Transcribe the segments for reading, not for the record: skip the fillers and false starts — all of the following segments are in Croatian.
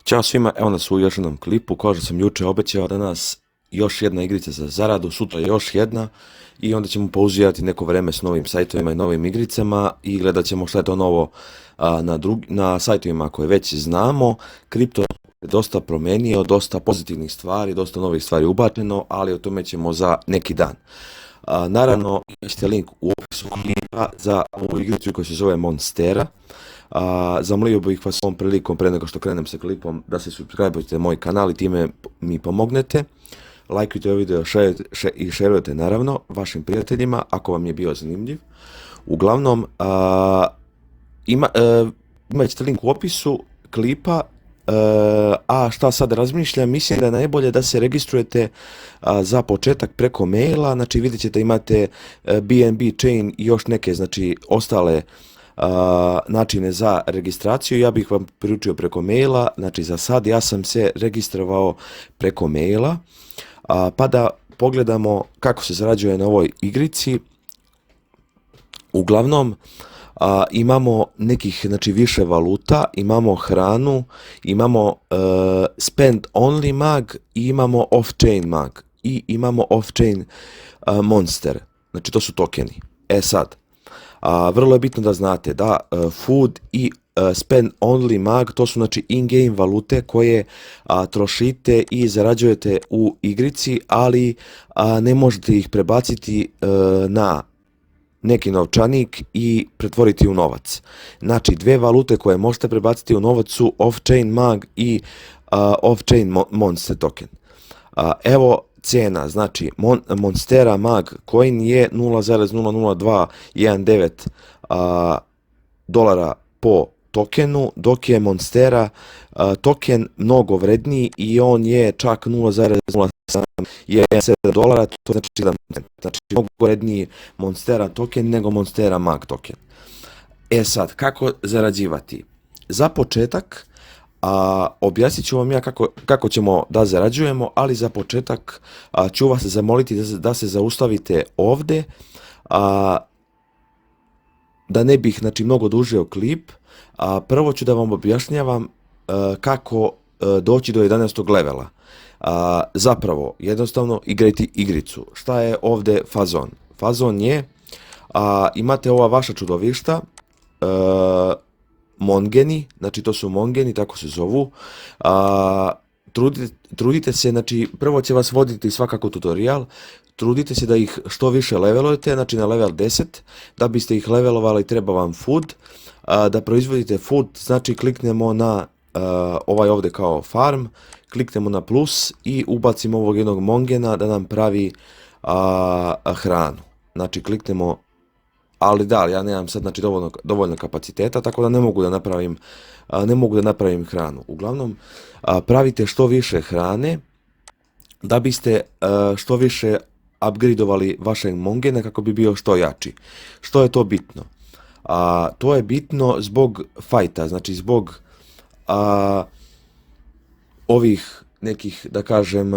Ćao svima, evo nas u još jednom klipu. Kao što sam juče obećao, danas još jedna igrica za zaradu, sutra još jedna i onda ćemo pauzirati neko vreme s novim sajtovima i novim igricama i gledat ćemo šta je to novo na sajtovima koje već znamo. Kripto je dosta promenio, dosta pozitivnih stvari, dosta novih stvari ubačeno, ali o tome ćemo za neki dan. Naravno, imate link u opisu klipa za ovu igricu koja se zove Monstera. Zamolio bih vas ovom prilikom, pre nego što krenem sa klipom, da se subscribe-ujete moj kanal i time mi pomognete. Lajkujte ovaj video i šerujte naravno vašim prijateljima ako vam je bio zanimljiv. Uglavnom, imat ćete link u opisu klipa. A šta sad razmišljam, mislim da je najbolje da se registrujete za početak preko maila, znači vidjet ćete imate BNB Chain i još neke znači ostale načine za registraciju. Ja bih vam priučio preko maila, znači za sad ja sam se registrovao preko maila, pa da pogledamo kako se zarađuje na ovoj igrici. Uglavnom, imamo nekih znači više valuta, imamo hranu, imamo spend only mag i imamo off chain mag i imamo off chain monster, znači to su tokeni. Sad, vrlo je bitno da znate da food i spend only mag to su znači in-game valute koje trošite i zarađujete u igrici, ali ne možete ih prebaciti na neki novčanik i pretvoriti u novac. Znači, dve valute koje možete prebaciti u novac su off-chain mag i off-chain monster token. Evo cijena, znači Monstera mag coin je 0,00219 dolara po tokenu, dok je Monstera token mnogo vredniji i on je čak 0,07 dolara, to znači 1 cent. Znači mnogo vredniji Monstera token nego Monstera mag token. Sad, kako zarađivati? Za početak, objasnit ću vam ja kako ćemo da zarađujemo, ali za početak ću vas zamoliti da se zaustavite ovde, da ne bih znači mnogo dužio klip. Prvo ću da vam objašnjavam kako doći do 11. levela. Zapravo, jednostavno igrajte igricu. Šta je ovde fazon? Fazon je, imate ova vaša čudovišta, mongeni, znači to su mongeni, tako se zovu. Trudite se, znači prvo će vas voditi svakako tutorial, trudite se da ih što više levelujete, znači na level 10, da biste ih levelovali treba vam food, da proizvodite food, znači kliknemo na ovaj ovde kao farm, kliknemo na plus i ubacimo ovog jednog mongena da nam pravi hranu. Znači kliknemo, ali da, ja nemam sad znači dovoljno kapaciteta, tako da ne mogu da napravim hranu. Uglavnom, pravite što više hrane da biste što više upgradeovali vašeg mongena kako bi bio što jači. Što je to bitno? To je bitno zbog fajta, znači zbog ovih nekih, da kažem,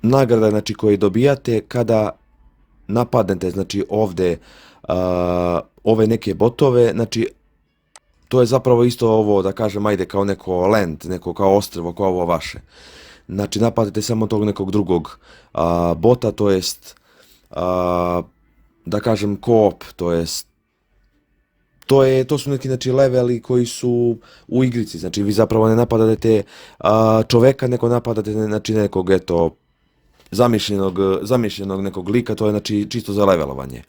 nagrada znači koje dobijate kada napadnete znači ovde ove neke botove, znači to je zapravo isto ovo, da kažem, ajde kao neko land, neko kao ostrvo, kao ovo vaše. Znači napadate samo tog nekog drugog bota, to jest da kažem koop, to su neki znači leveli koji su u igrici, znači vi zapravo ne napadate čoveka, nego napadate znači nekog eto zamišljenog nekog lika, to je znači čisto za levelovanje.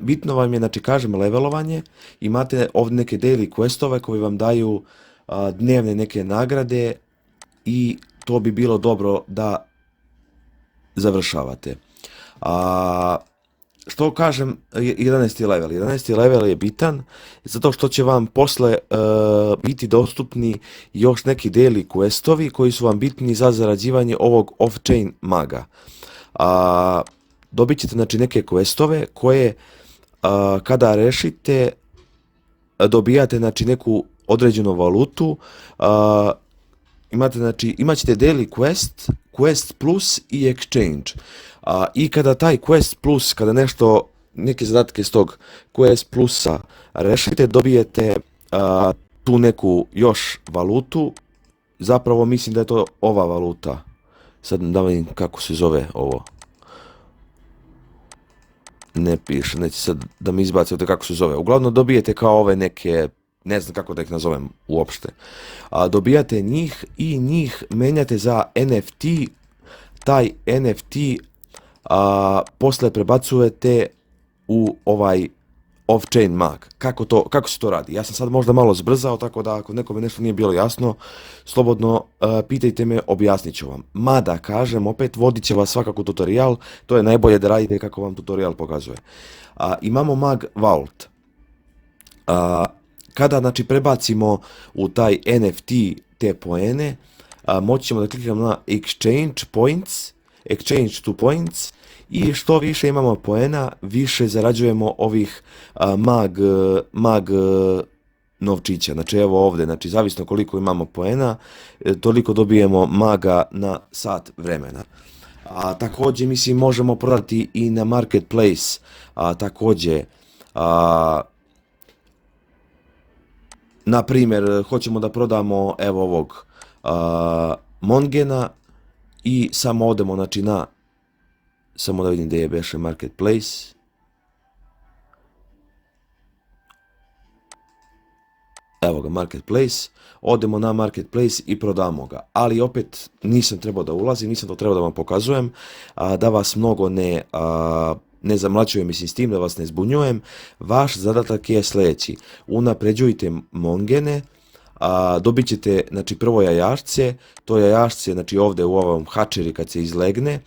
Bitno vam je, znači kažem, levelovanje, imate ovdje neke daily questove koji vam daju dnevne neke nagrade i to bi bilo dobro da završavate. Što kažem 11. level? 11. level je bitan zato što će vam posle biti dostupni još neki daily questovi koji su vam bitni za zarađivanje ovog off-chain maga. Dobit ćete znači neke questove koje kada rešite dobijate znači neku određenu valutu, imat ćete daily quest plus i exchange. I kada taj quest plus, kada neke zadatke s tog quest plusa rešite, dobijete tu neku još valutu, zapravo mislim da je to ova valuta. Sad da vidim kako se zove ovo. Ne piše, neće sad da mi izbaci ovdje kako se zove. Uglavnom dobijete kao ove neke, ne znam kako da ih nazovem uopšte. Dobijate njih i njih menjate za NFT, taj NFT posle prebacujete u ovaj off-chain mag. Kako se to radi? Ja sam sad možda malo zbrzao, tako da ako nekome nešto nije bilo jasno, slobodno pitajte me, objasnit ću vam. Mada, kažem, opet vodit će vas svakako tutorial, to je najbolje da radite kako vam tutorial pokazuje. Imamo mag vault. Kada znači prebacimo u taj NFT te poene, moći ćemo da klikamo na exchange to points, i što više imamo poena, više zarađujemo ovih mag novčića. Znači evo ovdje, znači zavisno koliko imamo poena, toliko dobijemo maga na sat vremena. Također mislim možemo prodati i na marketplace, također na primjer hoćemo da prodamo evo ovog Mongena i samo odemo znači na, samo da vidim gdje je beše marketplace. Evo ga marketplace, odemo na marketplace i prodamo ga. Ali opet nisam trebao da ulazim, nisam to trebao da vam pokazujem, da vas mnogo ne zamlačujem, mislim s tim da vas ne zbunjujem. Vaš zadatak je sljedeći: unapređujte Mongene, dobit ćete znači prvo jajašce, to jajašce znači ovdje u ovom hačeri kad se izlegne,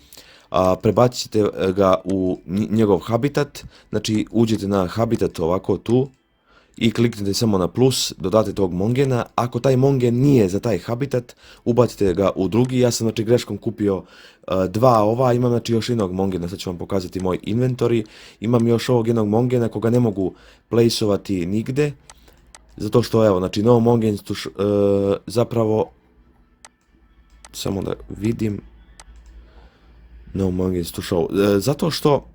prebacit ćete ga u njegov habitat, znači uđete na habitat ovako tu i kliknete samo na plus, dodate tog Mongena. Ako taj Mongen nije za taj habitat, ubacite ga u drugi. Ja sam znači greškom kupio dva ova, imam znači još jednog Mongena, sad ću vam pokazati moj inventory. Imam još ovog jednog Mongena koga ne mogu placeovati nigde, zato što evo, znači no Mongen zapravo, samo da vidim, no Mongen to show, zato što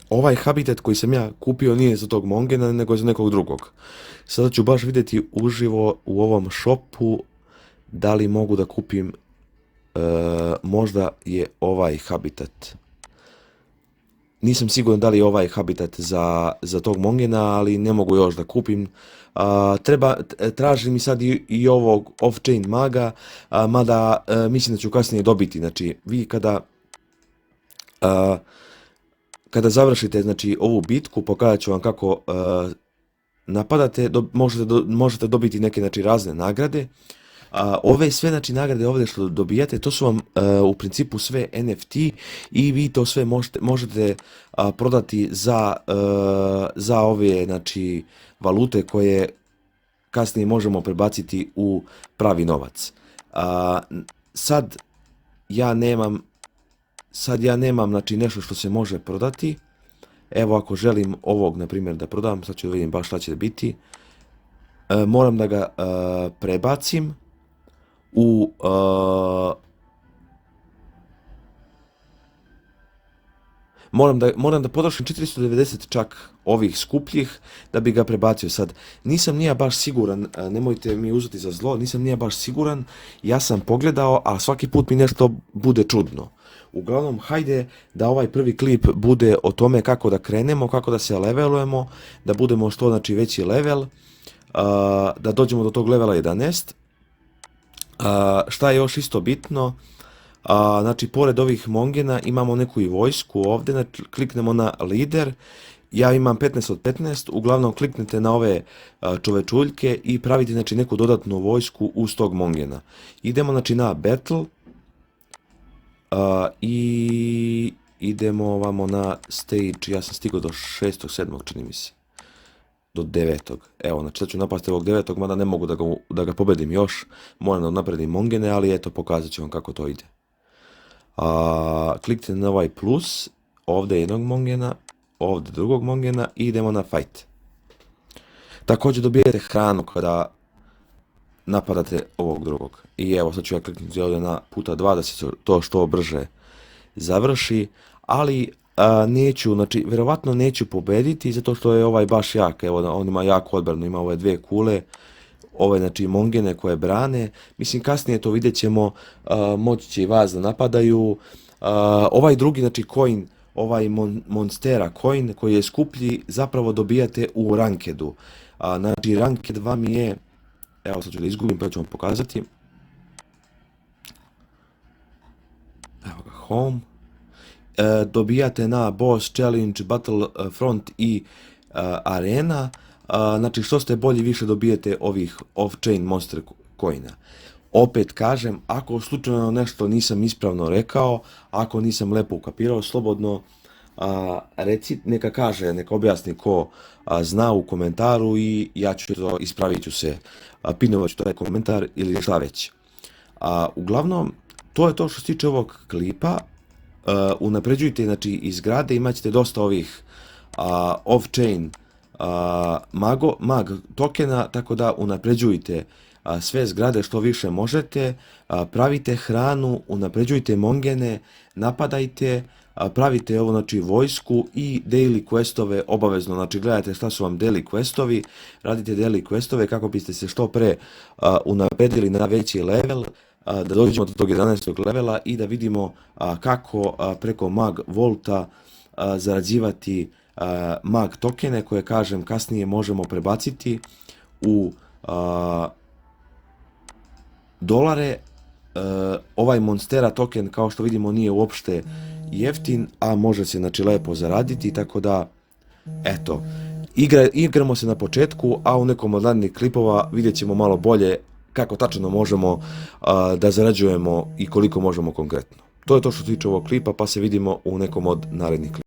ovaj habitat koji sam ja kupio nije za tog Mongena, nego za nekog drugog. Sada ću baš vidjeti uživo u ovom shopu da li mogu da kupim, možda je ovaj habitat. Nisam siguran da li je ovaj habitat za tog Mongena, ali ne mogu još da kupim. Traži mi sad i ovog off-chain maga, mada mislim da ću kasnije dobiti. Znači, vi kada završite znači ovu bitku, pokazat ću vam kako napadate, možete dobiti neke znači razne nagrade. Ove sve znači nagrade ovdje što dobijate, to su vam u principu sve NFT i vi to sve možete prodati za ove znači valute koje kasnije možemo prebaciti u pravi novac. Sad ja nemam znači nešto što se može prodati. Evo ako želim ovog na primjer da prodam, sad ću da vidim baš šta će biti. Moram da ga prebacim u moram da potrošim 490 čak ovih skupljih da bi ga prebacio. Sad nisam nije baš siguran, nemojte mi uzeti za zlo, nisam nije baš siguran, ja sam pogledao, a svaki put mi nešto bude čudno. Uglavnom, hajde da ovaj prvi klip bude o tome kako da krenemo, kako da se levelujemo, da budemo što znači veći level, da dođemo do tog levela 11. Šta je još isto bitno, znači pored ovih Mongena imamo neku i vojsku ovdje, znači, kliknemo na lider, ja imam 15 od 15, uglavnom kliknete na ove čovečuljke i pravite znači neku dodatnu vojsku uz tog Mongena. Idemo znači na battle, i idemo ovamo na stage, ja sam stigao do 6. 7. čini mi se, do 9. Evo, znači sad ću napasti ovog 9. mada ne mogu da ga pobedim još, moram da napredim Mongene, ali eto pokazat ću vam kako to ide. Kliknite na ovaj plus, ovdje jednog Mongena, ovdje drugog Mongena i idemo na fight. Također dobijete hranu kada napadate ovog drugog. I evo sad ću ja kliknuti ovdje na puta 2 da se to što brže završi, ali neću, znači vjerovatno neću pobediti zato što je ovaj baš jak. Evo on ima jaku odbranu, ima ove dvije kule, ove znači mongene koje brane. Mislim kasnije to vidjet ćemo, moći će i vas da napadaju. Ovaj drugi znači coin, ovaj Monstera coin koji je skuplji, zapravo dobijate u rankedu. Znači ranked vam je, evo sad ću da izgubim pa ću vam pokazati. Evo ga, home. Dobijate na Boss Challenge, Battlefront i Arena. Znači što ste bolji više dobijete ovih off-chain monster coina. Opet kažem, ako slučajno nešto nisam ispravno rekao, ako nisam lepo ukapirao, slobodno neka kaže, neka objasni ko zna u komentaru i ja ću to, ispravit ću se, pinovat ću taj komentar ili šta već. Uglavnom, to je to što se tiče ovog klipa. Unapređujte znači iz zgrade, imat ćete dosta ovih off-chain mag tokena, tako da unapređujte sve zgrade što više možete, pravite hranu, unapređujte mongene, napadajte, pravite ovo znači vojsku i daily questove obavezno, znači gledajte šta su vam daily questovi, radite daily questove kako biste se što pre unapredili na veći level, da dođemo do tog 11. levela i da vidimo kako preko mag volta zarađivati mag tokene koje, kažem, kasnije možemo prebaciti u dolare. Ovaj Monstera token, kao što vidimo, nije uopšte jeftin, a može se znači lepo zaraditi, tako da eto, igramo se na početku, a u nekom od narednih klipova vidjet ćemo malo bolje kako tačno možemo da zarađujemo i koliko možemo konkretno. To je to što se tiče ovog klipa, pa se vidimo u nekom od narednih klipa.